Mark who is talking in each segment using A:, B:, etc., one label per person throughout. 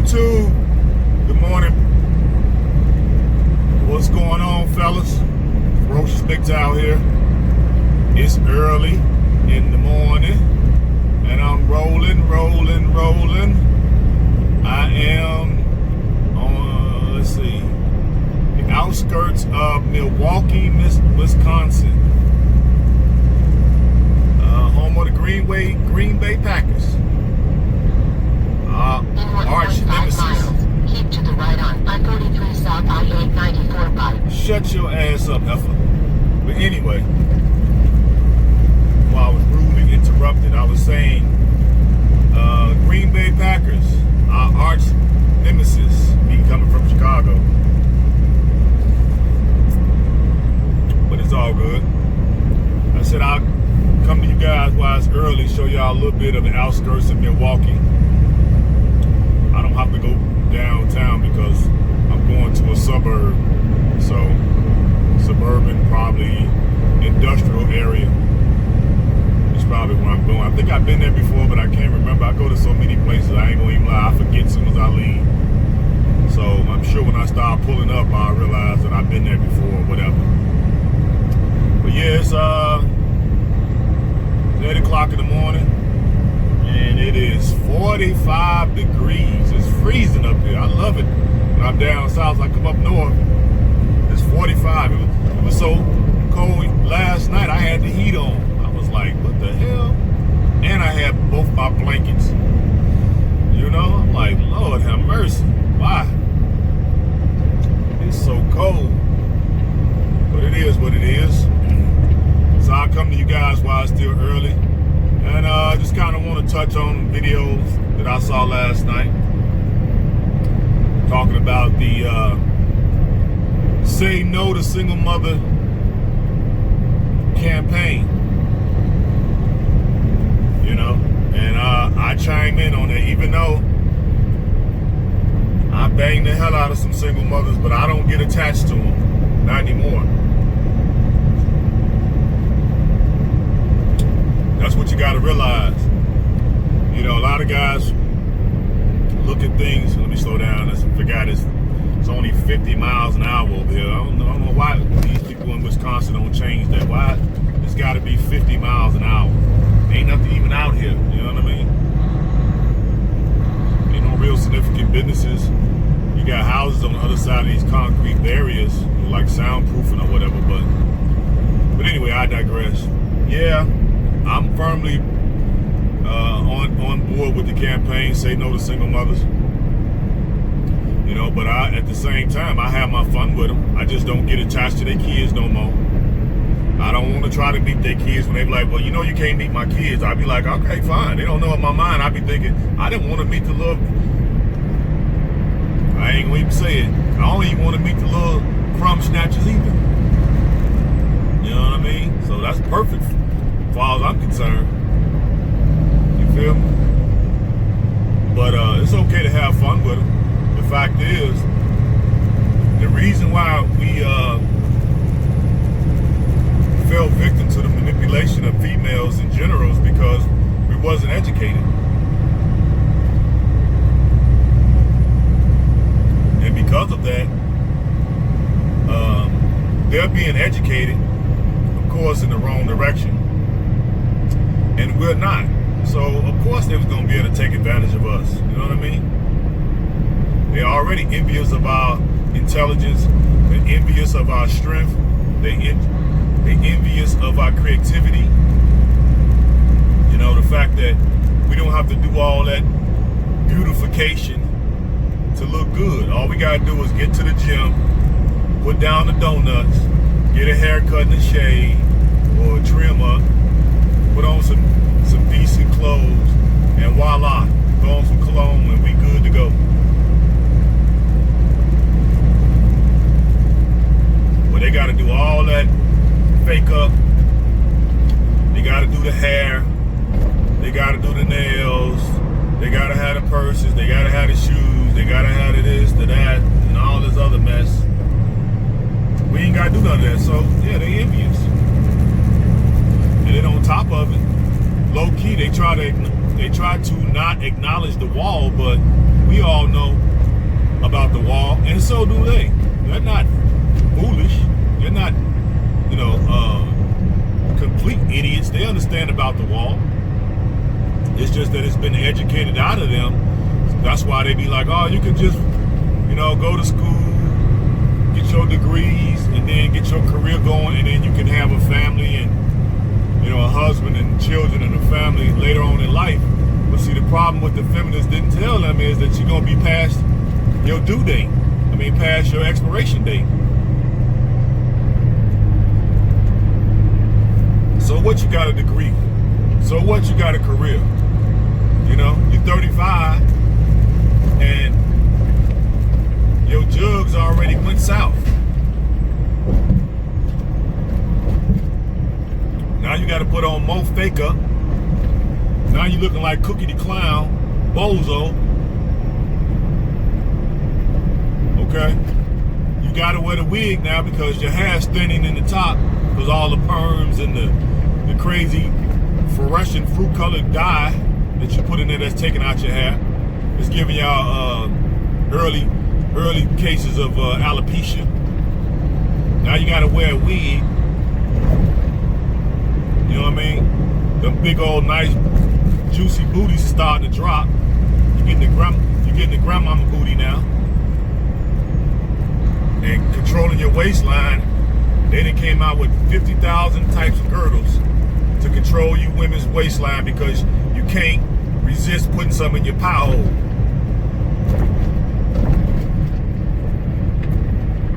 A: YouTube. Good morning. What's going on, fellas? Ferocious Mgtow here. It's early in the morning, and I'm rolling. I am on, let's see, the outskirts of Milwaukee, Wisconsin. Home of the Green Bay Packers. Arch nemesis.
B: Keep to the right on I-43 South I-894 by.
A: Shut your ass up, heifer. But anyway, while I was rudely interrupted, I was saying Green Bay Packers, our arch nemesis, me coming from Chicago. But it's all good. I said I'll come to you guys while it's early, show y'all a little bit of the outskirts of Milwaukee. I don't have to go downtown because I'm going to a suburb. So, suburban, probably industrial area is probably where I'm going. I think I've been there before, but I can't remember. I go to so many places, I ain't gonna even lie, I forget as soon as I leave. So, I'm sure when I start pulling up, I'll realize that I've been there before or whatever. But yeah, it's 8 o'clock in the morning, and it is 45 degrees. It's freezing up here. I love it. When I'm down south, I come up north, it's 45. It was so cold last night, I had the heat on. I was like, what the hell? And I had both my blankets. You know, I'm like, Lord have mercy. Why? It's so cold. But it is what it is. So I'll come to you guys while it's still early. And I just kind of want to touch on videos that I saw last night. Talking about the Say No to Single Mother campaign. You know? And I chime in on it, even though I bang the hell out of some single mothers, but I don't get attached to them. Not anymore. That's what you got to realize. You know, a lot of guys look at things. Let me slow down. I forgot it's only 50 miles an hour over here. I don't know why these people in Wisconsin don't change that. Why it's got to be 50 miles an hour? Ain't nothing even out here. You know what I mean? Ain't no real significant businesses. You got houses on the other side of these concrete barriers, like soundproofing or whatever. But anyway, I digress. Yeah. I'm firmly on board with the campaign, Say No to Single Mothers. You know, but at the same time, I have my fun with them. I just don't get attached to their kids no more. I don't want to try to meet their kids when they be like, well, you know, you can't meet my kids. I'd be like, okay, fine. They don't know in my mind. I'd be thinking, I didn't want to meet the little, I ain't going to even say it. I don't even want to meet the little crumb snatchers either. You know what I mean? So that's perfect. As far as I'm concerned, you feel me? But it's okay to have fun with them. The fact is, the reason why we fell victim to the manipulation of females in general is because we wasn't educated. And because of that, they're being educated, of course, in the wrong direction. And we're not. So, of course, they was going to be able to take advantage of us. You know what I mean? They're already envious of our intelligence. They're envious of our strength. They're envious of our creativity. You know, the fact that we don't have to do all that beautification to look good. All we got to do is get to the gym, put down the donuts, get a haircut and a shave, or a trim up, put on some decent clothes, and voila, throw on some cologne and we good to go. But they got to do all that fake up. They got to do the hair. They got to do the nails. They got to have the purses. They got to have the shoes. They got to have the this, the that, and all this other mess. We ain't got to do none of that. So, yeah, they envious. And then on top of it, low key, they try to not acknowledge the wall, but we all know about the wall, and so do they. They're not foolish. They're not, complete idiots. They understand about the wall. It's just that it's been educated out of them. That's why they be like, oh, you can just, go to school, get your degrees, and then get your career going, and then you can have a family and, a husband and children and a family later on in life. But see, the problem with the feminists didn't tell them is that you're going to be past your due date. Past your expiration date. So what, you got a degree? So what, you got a career? You're 35 and your jugs already went south. Now you got to put on more fake up. Now you looking like Cookie the Clown, bozo. Okay? You got to wear the wig now because your hair's thinning in the top because all the perms and the crazy fluorescent fruit-colored dye that you put in there that's taking out your hair. It's giving y'all early cases of alopecia. Now you got to wear a wig. You know what I mean? Them big old nice juicy booties are starting to drop. You're getting the grandmama booty now. And controlling your waistline, they done came out with 50,000 types of girdles to control you women's waistline because you can't resist putting some in your power hole.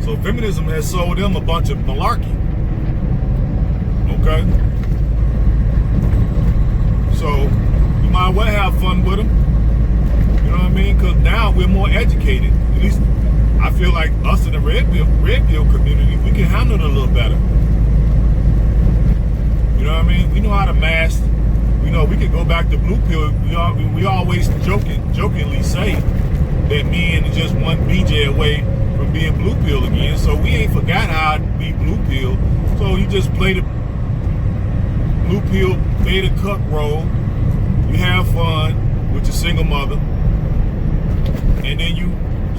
A: So feminism has sold them a bunch of malarkey. Okay? So you might well have fun with them. You know what I mean? Because now we're more educated. At least I feel like us in the red pill community, we can handle it a little better. You know what I mean? We know how to mask. We know we can go back to blue pill. We always jokingly say that men are just one BJ away from being blue pill again. So we ain't forgot how to be blue pill. So you just play the blue pill beta cup role. You have fun with your single mother, and then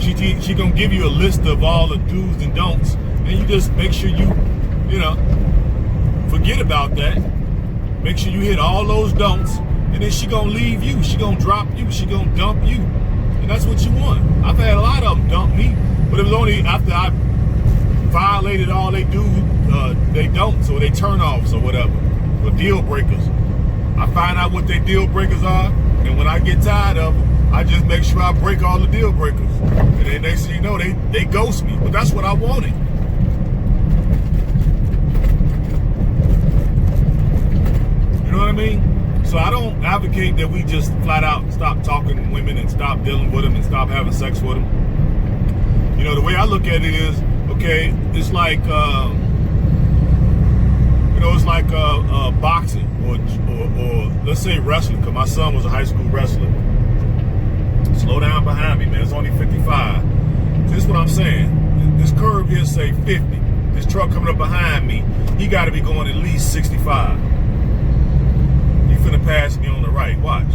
A: she gonna give you a list of all the do's and don'ts, and you just make sure you forget about that. Make sure you hit all those don'ts, and then she gonna leave you. She gonna drop you. She gonna dump you, and that's what you want. I've had a lot of them dump me, but it was only after I violated all they don'ts or they turn-offs or whatever, or deal breakers. I find out what their deal breakers are, and when I get tired of them, I just make sure I break all the deal breakers. And then next thing you know, they ghost me. But that's what I wanted. You know what I mean? So I don't advocate that we just flat out stop talking to women and stop dealing with them and stop having sex with them. The way I look at it is, okay, it's like, it's like boxing or let's say wrestling, because my son was a high school wrestler. Slow down behind me, man. It's only 55. This is what I'm saying. This curve here say 50. This truck coming up behind me, he got to be going at least 65. He finna pass me on the right. Watch.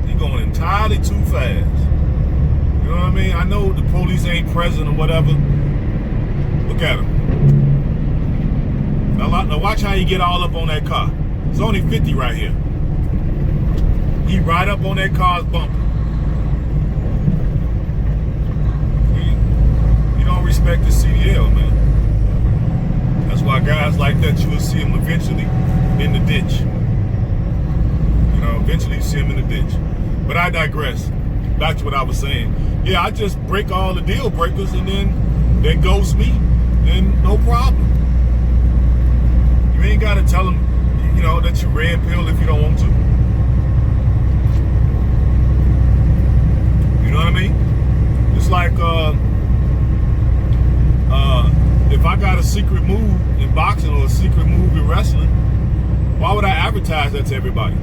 A: He going entirely too fast. You know what I mean? I know the police ain't present or whatever. Look at him. Now watch how he get all up on that car. It's only 50 right here. He right up on that car's bumper. He don't respect the CDL, man. That's why guys like that, you will see him eventually in the ditch. Eventually you see him in the ditch. But I digress. Back to what I was saying. Yeah, I just break all the deal breakers and then they ghost me, then no problem. You ain't got to tell them, that you red pill if you don't want to. You know what I mean? It's like if I got a secret move in boxing or a secret move in wrestling, why would I advertise that to everybody?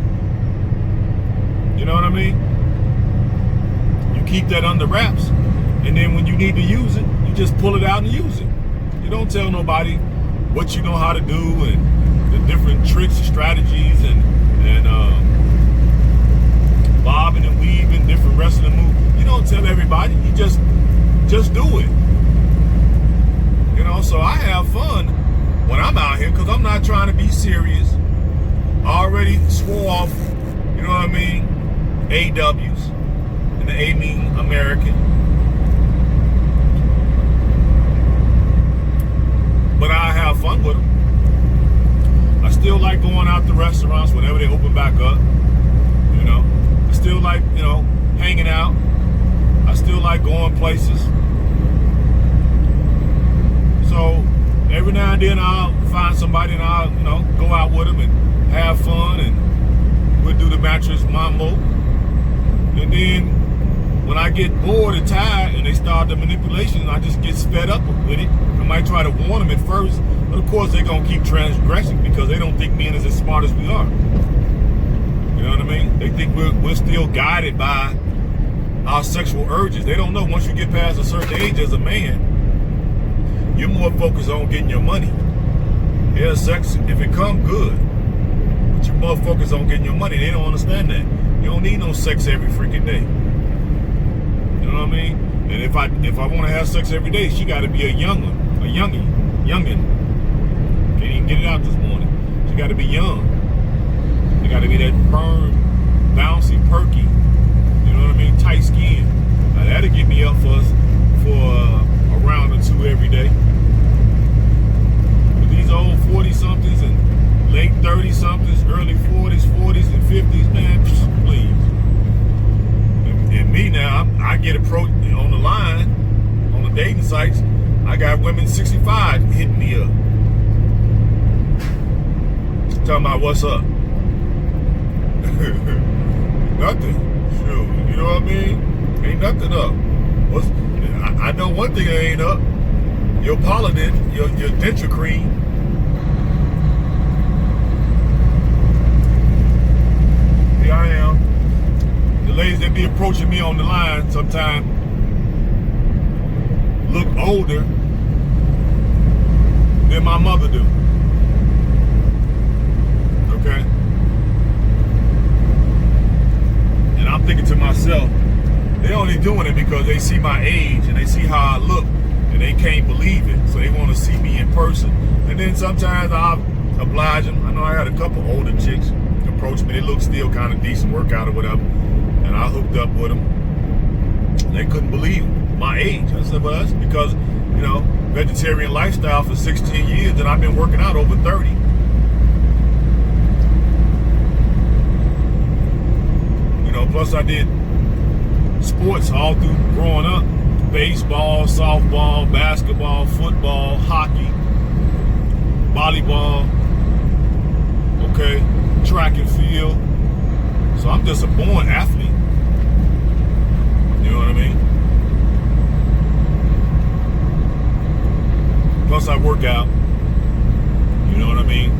A: You know what I mean? You keep that under wraps, and then when you need to use it, you just pull it out and use it. You don't tell nobody what you know how to do and the different tricks and strategies and bobbing and weaving, different wrestling moves. You don't tell AWs, and the A mean American. But I have fun with them. I still like going out to restaurants whenever they open back up. You know, I still like, you know, hanging out. I still like going places. So every now and then I'll find somebody and I'll, you know, go out with them and have fun, and we'll do the mattress mambo. And then when I get bored and tired and they start the manipulation, I just get fed up with it. I might try to warn them at first, but of course they're gonna keep transgressing because they don't think men is as smart as we are. You know what I mean? They think we're still guided by our sexual urges. They don't know once you get past a certain age as a man, you're more focused on getting your money. Yeah, sex, if it come good, but you're more focused on getting your money. They don't understand that. You don't need no sex every freaking day. You know what I mean? And if I want to have sex every day, she got to be a youngin. Can't even get it out this morning. She got to be young. She got to be that firm, bouncy, perky. You know what I mean? Tight skin. Now that'll get me up for a round or two every day. But these old 40-somethings and late 30-somethings, early 40s and 50s, man, please. And me now, I get approached on the line, on the dating sites. I got women 65 hitting me up. Talking about what's up. Nothing. Sure. You know what I mean? Ain't nothing up. I know one thing that ain't up. Your Polident, your denture cream. Here I am. The ladies that be approaching me on the line sometimes look older than my mother do. Okay? And I'm thinking to myself, they only doing it because they see my age and they see how I look and they can't believe it. So they want to see me in person. And then sometimes I'll oblige them. I know I had a couple older chicks approach me. They look still kind of decent, workout or whatever. And I hooked up with them. And they couldn't believe my age. I said, well, that's because, you know, vegetarian lifestyle for 16 years and I've been working out over 30. You know, plus I did sports all through growing up. Baseball, softball, basketball, football, hockey, volleyball, okay, track and field. So I'm just a born athlete. You know what I mean? Plus I work out. You know what I mean?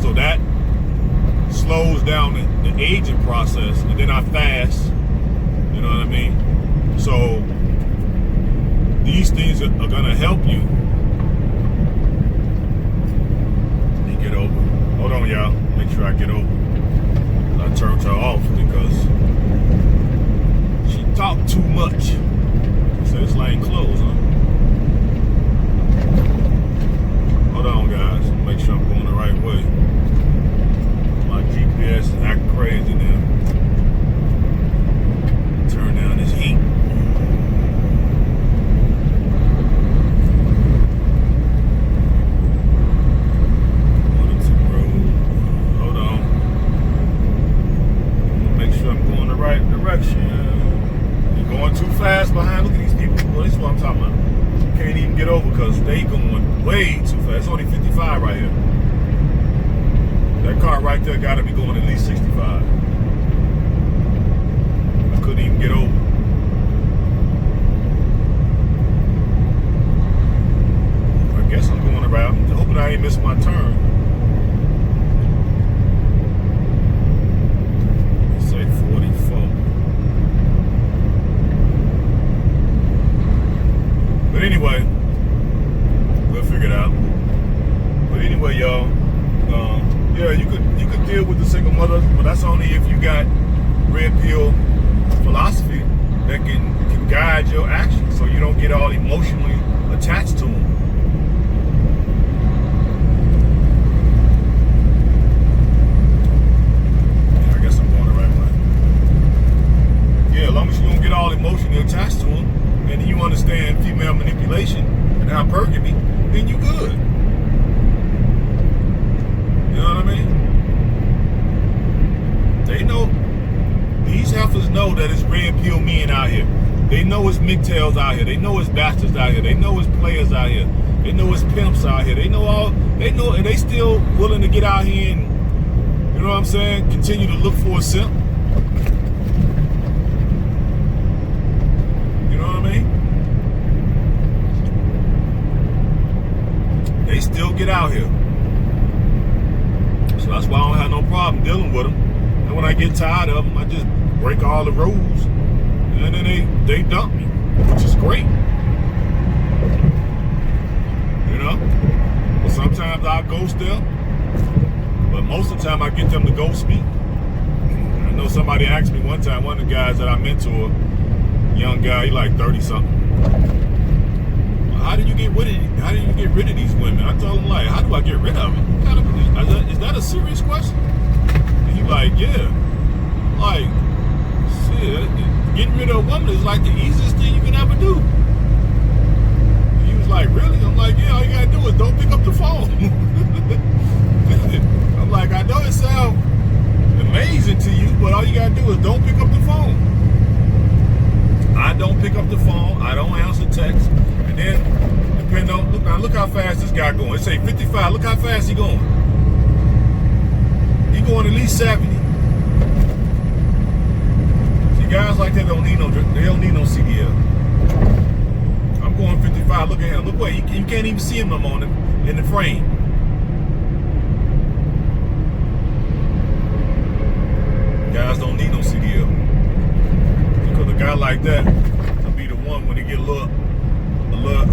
A: So that slows down the aging process. And then I fast. You know what I mean? So these things are gonna help you. Let me get over. Hold on, y'all. Make sure I get over. I turned her off because she talked too much. So this lane closed, huh? Hold on, guys. Make sure I'm going the right way. My GPS is acting crazy now. Turn down this heat. Hold on. Make sure I'm going the right direction. You're going too fast behind. Look at these people. Well, this is what I'm talking about. Can't even get over because they going way too fast. It's only 55 right here. That car right there got to be going at least 65. I couldn't even get over. I guess I'm going around. I'm hoping I ain't missed my turn. Let's say 44. But anyway, we'll figure it out. But anyway, y'all, yeah, you could deal with the single mother, but that's only if you got red pill philosophy that can guide your actions, so you don't get all emotionally attached to them. Yeah, I guess I'm going the right way. emotionally attached to them, and you understand female manipulation and hypergamy, then you good. You know what I mean? They know, these heifers know that it's red pill men out here. They know it's Mgtows out here. They know it's bastards out here. They know it's players out here. They know it's pimps out here. They know, and they still willing to get out here and, you know what I'm saying, continue to look for a simp. You know what I mean? They still get out here. So that's why I don't have no problem dealing with them. And when I get tired of them, I just break all the rules. And then they dump me, which is great. You know? But sometimes I ghost them. But most of the time I get them to ghost me. I know somebody asked me one time, one of the guys that I mentor, young guy, he like 30-something. How do you get rid of these women? I told him, like, how do I get rid of them? Is that a serious question? And he like, yeah. Like, shit, getting rid of a woman is like the easiest thing you can ever do. And he was like, really? I'm like, yeah, all you gotta do is don't pick up the phone. I'm like, I know it sounds amazing to you, but all you gotta do is don't pick up the phone. I don't pick up the phone. I don't answer text. And then, depending on, look how fast this guy going. It say 55. Look how fast he going. He going at least 70. See, guys like that don't need no CDL. I'm going 55. Look at him. Look where you can't even see him no more in the frame. Guys don't need no CDL. Because a guy like that will be the one when they get a little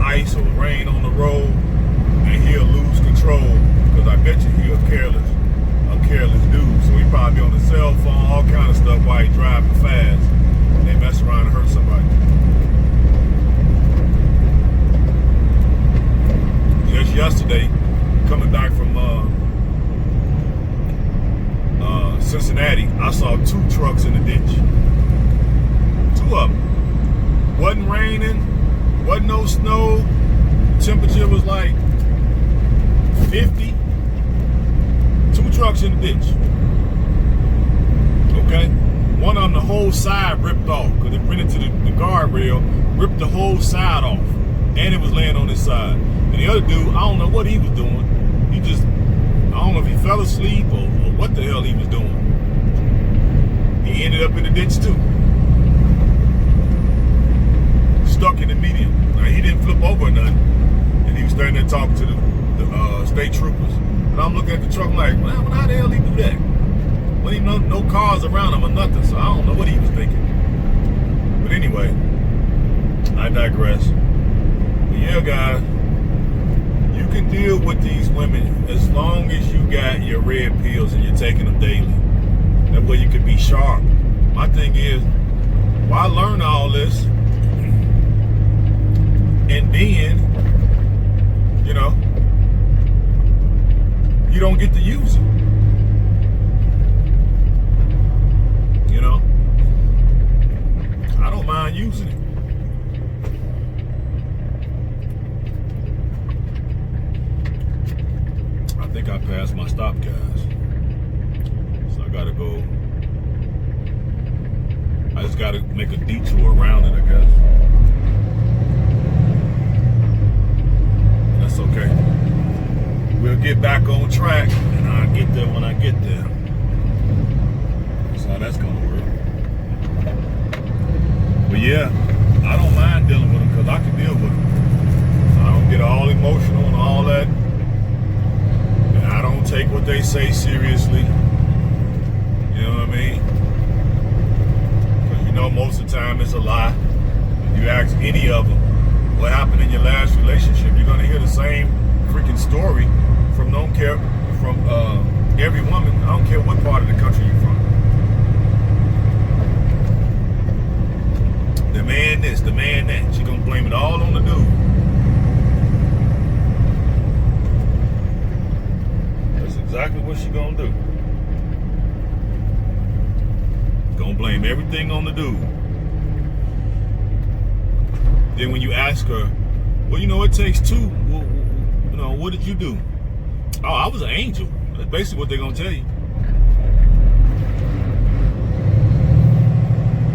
A: ice or rain on the road, and he'll lose control. Because I bet you he's a careless dude. So he probably be on the cell phone, all kind of stuff while he driving fast. And they mess around and hurt somebody. Just yesterday, coming back from Cincinnati, I saw 2 trucks in the ditch. 2 of them. Wasn't raining, wasn't no snow. Temperature was like 50. 2 trucks in the ditch. Okay? One of them, the whole side ripped off because it ran into the guardrail, ripped the whole side off. And it was laying on his side. And the other dude, I don't know what he was doing. I don't know if he fell asleep or what the hell he was doing. He ended up in the ditch too. Stuck in the median. Now, he didn't flip over or nothing. And he was standing there talking to the state troopers. And I'm looking at the truck like, man, how the hell did he do that? Well, no cars around him or nothing, so I don't know what he was thinking. But anyway, I digress. But yeah, guys, you can deal with these women as long as you got your red pills and you're taking them daily. That way you can be sharp. My thing is, why learn all this and then, you know, you don't get to use it? You know? I don't mind using it. I think I passed my stop, guys. So I gotta go. I just gotta make a detour around it, I guess. That's okay. We'll get back on track, and I'll get there when I get there. That's how that's gonna work. But yeah, I don't mind dealing with them because I can deal with them. I don't get all emotional and all that. And I don't take what they say seriously. You know what I mean? Because you know most of the time it's a lie. If you ask any of them what happened in your last relationship, you're gonna hear the same freaking story from every woman. I don't care what part of the country you're from. The man this, the man that. She gonna blame it all on the dude. That's exactly what she gonna do. Gonna blame everything on the dude. Then when you ask her, well, you know, it takes two. Well, you know, what did you do? Oh, I was an angel. That's basically what they're gonna tell you.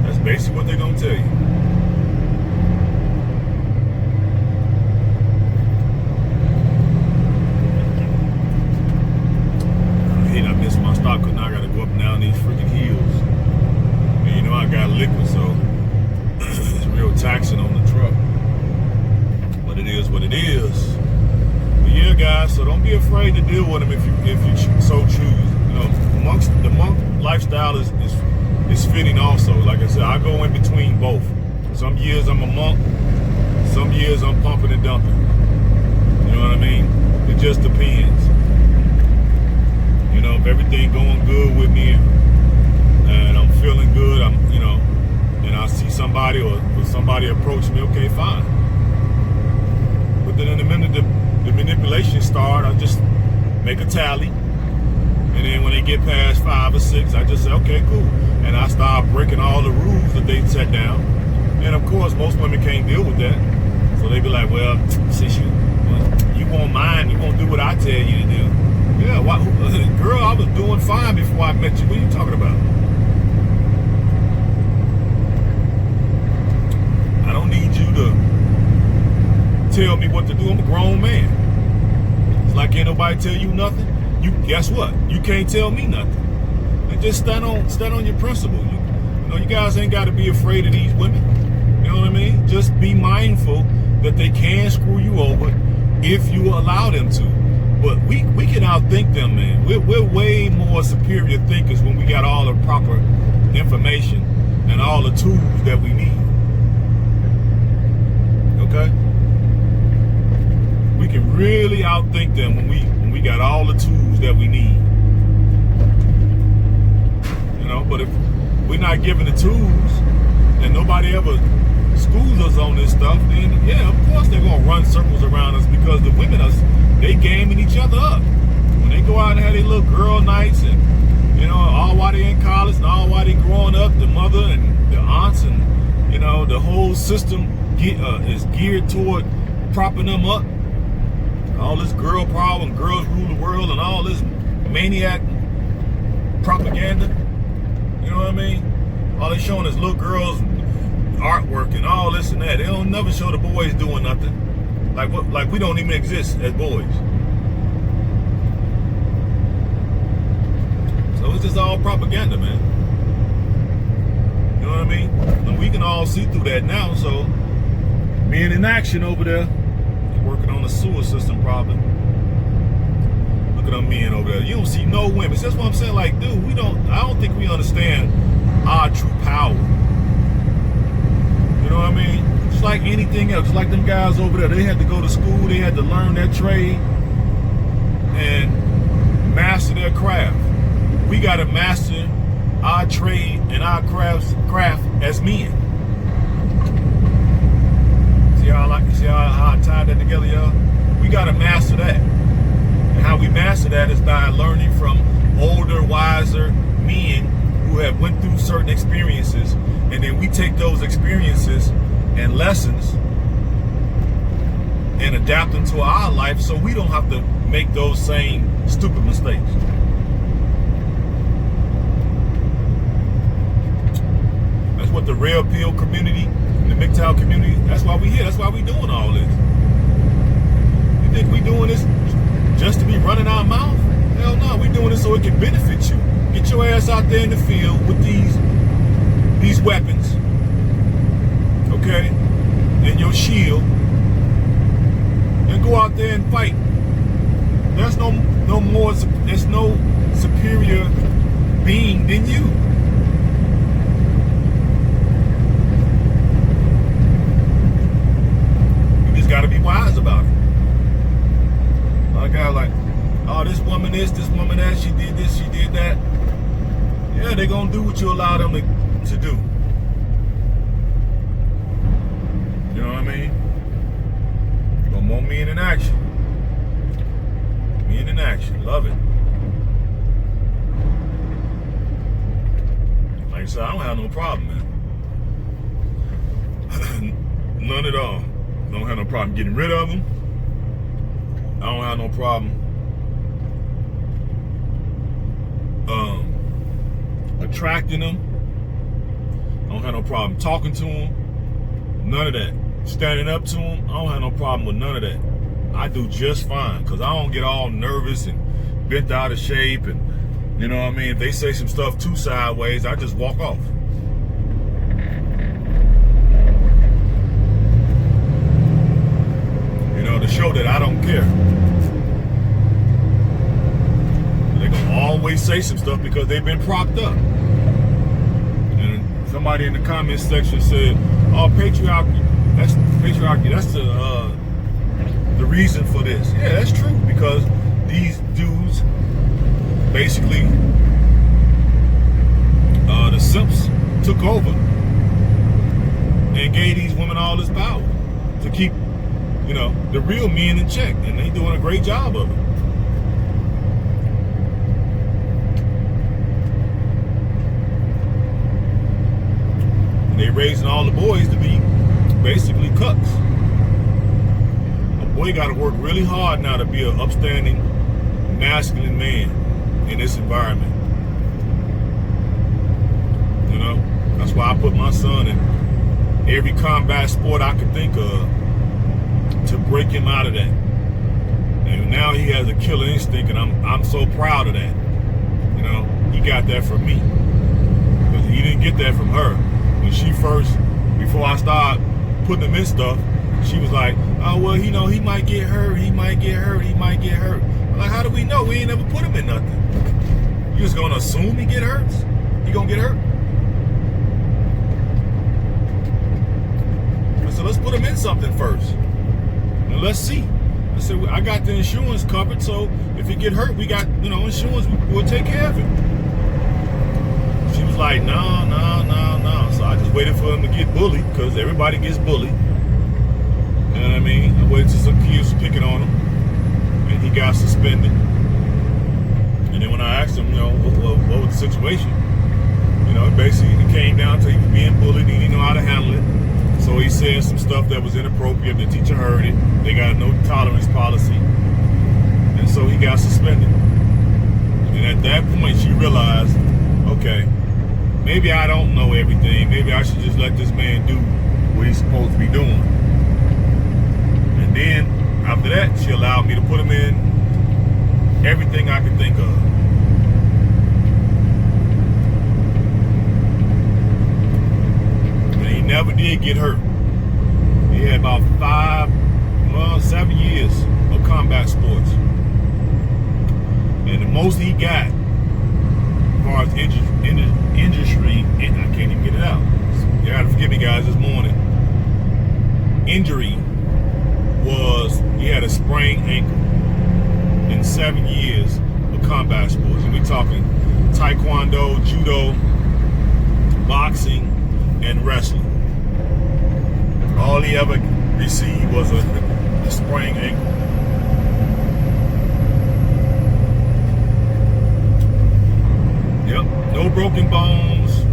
A: That's basically what they're gonna tell you. I missed my stop because now I gotta go up and down these freaking hills. And you know I got liquor, so it's real taxing on the truck. But it is what it is. But yeah, guys, so don't be afraid to deal with them if you so choose. You know, the monk lifestyle is fitting also. Like I said, I go in between both. Some years I'm a monk, some years I'm pumping and dumping. You know what I mean? It just depends. You know, if everything going good with me and I'm feeling good, and I see somebody or somebody approach me, okay, fine. But then in the minute the manipulation start, I just make a tally. And then when they get past 5 or 6, I just say, okay, cool. And I start breaking all the rules that they set down. And of course, most women can't deal with that. So they be like, well, since you won't mind, you won't do what I tell you to do. Yeah, girl, I was doing fine before I met you. What are you talking about? I don't need you to tell me what to do. I'm a grown man. It's like ain't nobody tell you nothing. You guess what? You can't tell me nothing. And just stand on your principle. You know, you guys ain't got to be afraid of these women. You know what I mean? Just be mindful that they can screw you over if you allow them to. But we can outthink them, man. We're way more superior thinkers when we got all the proper information and all the tools that we need. Okay? We can really outthink them when we got all the tools that we need. You know, but if we're not given the tools and nobody ever schools us on this stuff, then yeah, of course they're gonna run circles around us because the women they gaming each other up. When they go out and have their little girl nights and, you know, all while they in college and all while they growing up, the mother and the aunts and, you know, the whole system is geared toward propping them up. All this girl power and girls rule the world and all this maniac propaganda. You know what I mean? All they showing is little girls artwork and all this and that. They don't never show the boys doing nothing. Like we don't even exist as boys. So it's just all propaganda, man. You know what I mean? And we can all see through that now. So being in action over there, working on the sewer system problem. Look at them men over there. You don't see no women. That's what I'm saying. Like, dude, I don't think we understand our true power. You know what I mean? It's like anything else. It's like them guys over there. They had to go to school. They had to learn their trade and master their craft. We got to master our trade and our craft as men. See how I tied that together, y'all? We got to master that. And how we master that is by learning from older, wiser men who have went through certain experiences, and then we take those experiences and lessons and adapt them to our life so we don't have to make those same stupid mistakes. That's what the Red Pill community, the Mgtow community, that's why we here. That's why we doing all this. You think we doing this just to be running our mouth? Hell no, we doing this so it can benefit you. Get your ass out there in the field with these weapons, okay, and your shield, and go out there and fight. There's no superior being than you. You just got to be wise about it. A lot of guys like, oh, this woman this woman that, she did this, she did that. Yeah, they're going to do what you allow them to do. You know what I mean? But more men in action. Men in action. Love it. Like I said, I don't have no problem, man. None at all. Don't have no problem getting rid of them. I don't have no problem attracting them. I don't have no problem talking to them. None of that. Standing up to them. I don't have no problem with none of that. I do just fine because I don't get all nervous and bent out of shape, and you know what I mean. If they say some stuff too sideways, I just walk off. You know, to show that I don't care. They're gonna always say some stuff because they've been propped up. And somebody in the comments section said, "Oh, patriarchy. That's patriarchy. That's the reason for this." Yeah, that's true, because these dudes, basically, the simps took over and gave these women all this power to keep, you know, the real men in check, and they doing a great job of it. And they raising all the boys to be basically cucks. Boy, got to work really hard now to be an upstanding, masculine man in this environment. You know, that's why I put my son in every combat sport I could think of to break him out of that. And now he has a killer instinct, and I'm so proud of that. You know, he got that from me, because he didn't get that from her. When she first, before I started putting him in stuff, she was like, "Oh, well, you know, he might get hurt. He might get hurt. He might get hurt." I'm like, how do we know? We ain't never put him in nothing. You just gonna assume he get hurt? He gonna get hurt? So let's put him in something first, and let's see. I said, I got the insurance covered, so if he get hurt, we got, you know, insurance. We'll take care of it. She was like, no. So I just waited for him to get bullied, because everybody gets bullied. You know what I mean? I waited till some kids was picking on him, and he got suspended. And then when I asked him, you know, what was the situation? You know, basically it came down to he was being bullied, and he didn't know how to handle it. So he said some stuff that was inappropriate. The teacher heard it. They got a no tolerance policy, and so he got suspended. And at that point, she realized, okay, maybe I don't know everything. Maybe I should just let this man do what he's supposed to be doing. And then after that, she allowed me to put him in everything I could think of. And he never did get hurt. He had about 7 years of combat sports. And the most he got, as far as industry, I can't even get it out. You gotta forgive me, guys, this morning. Injury was, he had a sprained ankle in 7 years of combat sports. And we're talking taekwondo, judo, boxing, and wrestling. All he ever received was a sprained ankle. Yep, no broken bones.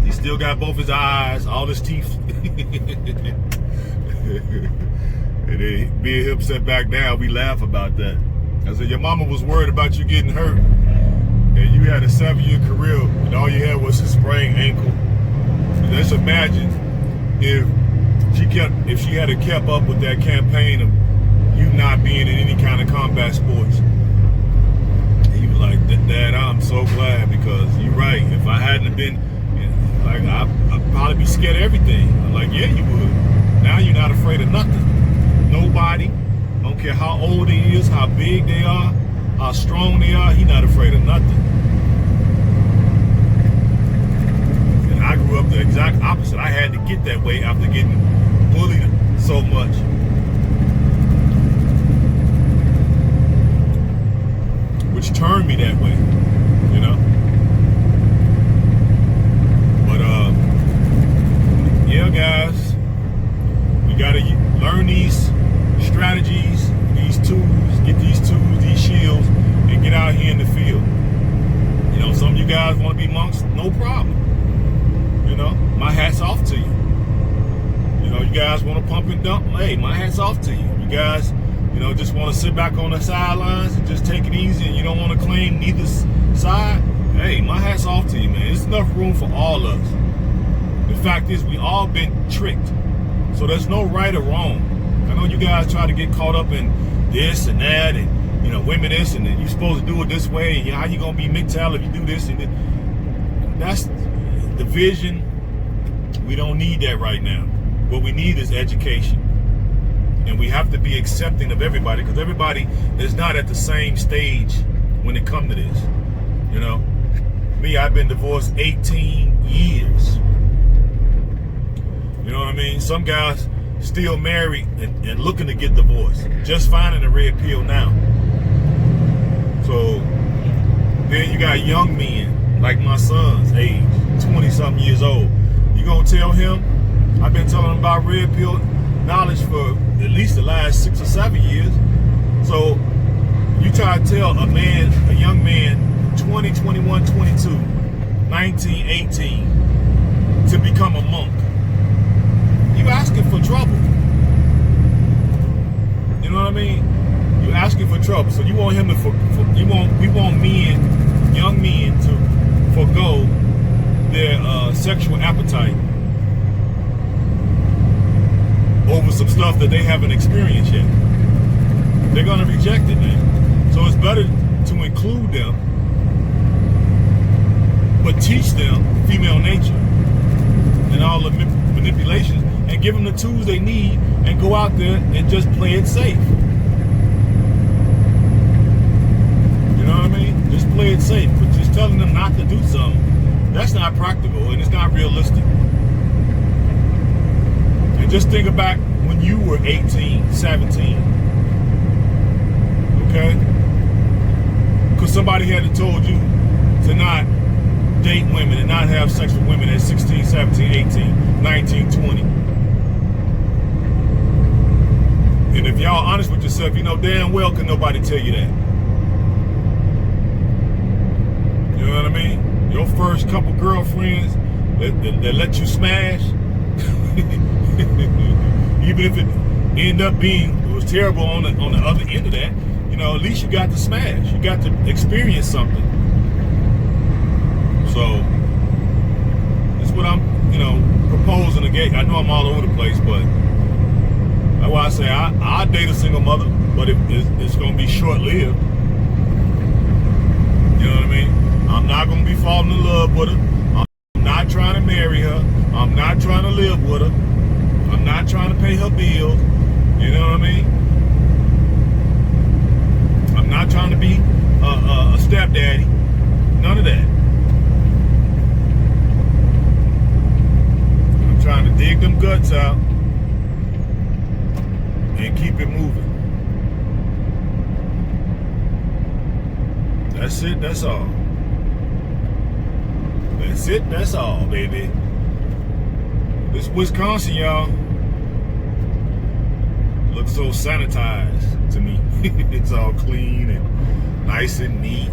A: He still got both his eyes, all his teeth. And then being hip set back down, we laugh about that. I said, your mama was worried about you getting hurt, and you had a 7-year career, and all you had was a sprained ankle. And let's imagine if she had kept up with that campaign of you not being in any kind of combat sports. He was like, Dad, I'm so glad, because you're right. If I hadn't been, like, I'd probably be scared of everything. I'm like, yeah, you would. Now you're not afraid of nothing. Nobody. I don't care how old he is, how big they are, how strong they are. He's not afraid of nothing. And I grew up the exact opposite. I had to get that way after getting bullied so much. Which turned me that way, you know. But yeah, guys, we gotta learn these strategies, these tools, get these tools, these shields, and get out here in the field. You know, some of you guys want to be monks, no problem. You know, my hat's off to you. You know guys want to pump and dump, hey, my hat's off to you. You guys, just want to sit back on the sidelines and just take it easy, and you don't want to claim neither side, hey, my hat's off to you, man. There's enough room for all of us. The fact is, we all been tricked. So there's no right or wrong. I know you guys try to get caught up in this and that, and women this, and you're supposed to do it this way, and how you gonna be Mgtow if you do this and this. That's division. We don't need that right now. What we need is education. And we have to be accepting of everybody, because everybody is not at the same stage when it comes to this. Me, I've been divorced 18 years. You know what I mean? Some guys still married and looking to get divorced, just finding a red pill now. So then you got young men like my son's age, 20-something years old. You gonna tell him? I've been telling him about red pill knowledge for at least the last 6 or 7 years. So you try to tell a young man, 20, 21, 22, 19, 18, to become a monk. You asking for trouble. You know what I mean? You asking for trouble. So you want him to we want young men to forgo their sexual appetite over some stuff that they haven't experienced yet. They're gonna reject it, man. So it's better to include them, but teach them female nature and all the manipulations, and give them the tools they need, and go out there and just play it safe. You know what I mean? Just play it safe. But just telling them not to do something, that's not practical, and it's not realistic. And just think about when you were 18, 17. Okay? Because somebody had to told you to not date women and not have sex with women at 16, 17, 18, 19, 20. And if y'all honest with yourself, you know damn well can nobody tell you that. You know what I mean? Your first couple girlfriends that let you smash, even if it ended up it was terrible on the other end of that, at least you got to smash. You got to experience something. So that's what I'm, proposing again. I know I'm all over the place, but that's why I say I'll date a single mother, but it's going to be short-lived. You know what I mean? I'm not going to be falling in love with her. I'm not trying to marry her. I'm not trying to live with her. I'm not trying to pay her bills. You know what I mean? I'm not trying to be a stepdaddy. None of that. I'm trying to dig them guts out and keep it moving. That's it, that's all. That's it, that's all, baby. This Wisconsin, y'all, looks so sanitized to me. It's all clean and nice and neat.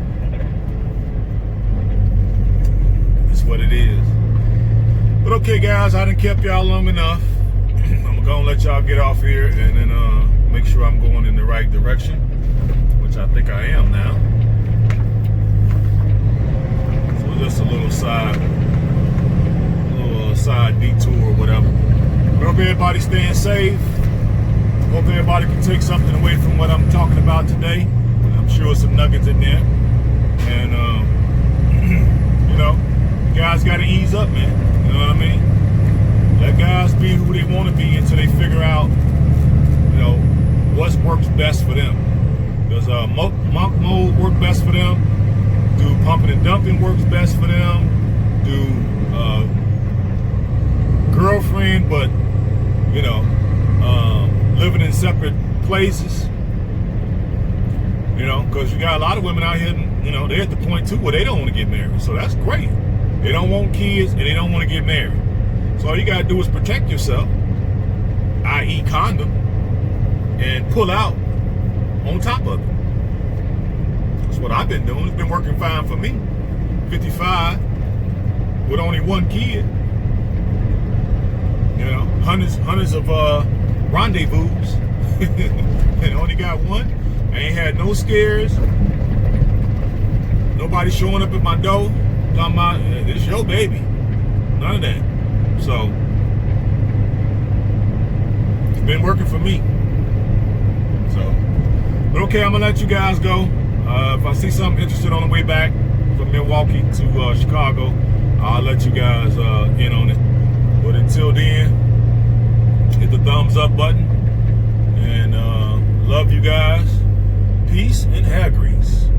A: That's what it is. But okay, guys, I done kept y'all long enough. I'm gonna let y'all get off here and then make sure I'm going in the right direction, which I think I am now. So just a little side detour or whatever. But hope everybody's staying safe. Hope everybody can take something away from what I'm talking about today. I'm sure some nuggets in there. And you guys gotta ease up, man. You know what I mean? Let guys be who they want to be until they figure out, what works best for them. Does monk mode work best for them? Do pumping and dumping works best for them? Do girlfriend, but living in separate places? Because you got a lot of women out here, they're at the point too where they don't want to get married. So that's great. They don't want kids and they don't want to get married. So all you gotta do is protect yourself, i.e. condom, and pull out on top of it. That's what I've been doing. It's been working fine for me. 55 with only one kid. You know, hundreds of rendezvous, and only got one. I ain't had no scares. Nobody showing up at my door talking about this your baby. None of that. So it's been working for me. So, but okay, I'm gonna let you guys go. If I see something interesting on the way back from Milwaukee to Chicago, I'll let you guys in on it. But until then, hit the thumbs up button. And love you guys. Peace and hair grease.